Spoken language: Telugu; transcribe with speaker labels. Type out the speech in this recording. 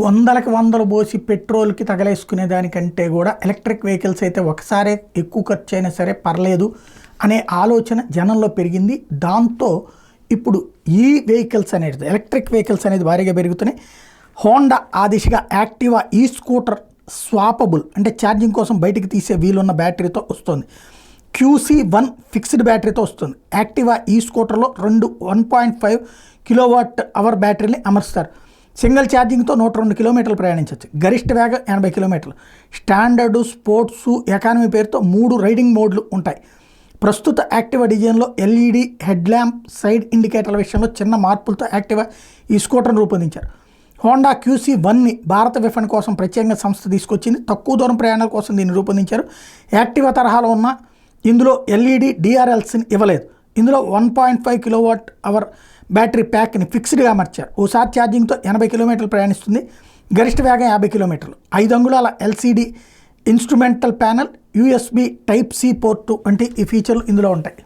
Speaker 1: వందలకి వందలు పోసి పెట్రోల్కి తగలేసుకునే దానికంటే కూడా ఎలక్ట్రిక్ వెహికల్స్ అయితే ఒకసారి ఎక్కువ ఖర్చు అయినా సరే పర్లేదు అనే ఆలోచన జనంలో పెరిగింది. దాంతో ఇప్పుడు ఈ వెహికల్స్ అనేది ఎలక్ట్రిక్ వెహికల్స్ అనేది భారీగా పెరుగుతున్నాయి. హోండా ఆ దిశగా యాక్టివా ఈ స్కూటర్ స్వాపబుల్ అంటే ఛార్జింగ్ కోసం బయటికి తీసే వీలున్న బ్యాటరీతో వస్తుంది. QC1 ఫిక్స్డ్ బ్యాటరీతో వస్తుంది. యాక్టివా ఈ స్కూటర్లో 1.5 kWh బ్యాటరీని అమర్స్తారు. సింగిల్ ఛార్జింగ్తో 102 కిలోమీటర్లు ప్రయాణించవచ్చు. గరిష్ట వేగం 80 కిలోమీటర్లు. స్టాండర్డ్, స్పోర్ట్స్, ఎకానమీ పేరుతో 3 రైడింగ్ మోడ్లు ఉంటాయి. ప్రస్తుత యాక్టివా డిజైన్లో LED హెడ్ ల్యాంప్, సైడ్ ఇండికేటర్ల విషయంలో చిన్న మార్పులతో యాక్టివా ఈ స్కూటర్ను రూపొందించారు. హోండా QC1ని భారత విఫన్ కోసం ప్రత్యేకంగా సంస్థ తీసుకొచ్చింది. తక్కువ దూరం ప్రయాణాల కోసం దీన్ని రూపొందించారు. యాక్టివా తరహాలో ఉన్న ఇందులో LED DRLస్ని ఇవ్వలేదు. ఇందులో 1.5 kWh బ్యాటరీ ప్యాక్ని ఫిక్స్డ్గా అమర్చారు. ఓసారి ఛార్జింగ్తో 80 కిలోమీటర్లు ప్రయాణిస్తుంది. గరిష్ట వేగం 50 కిలోమీటర్లు. 5 అంగుళాల LCD instrumental panel, USB Type-C port వంటి ఈ ఫీచర్లు ఇందులో ఉంటాయి.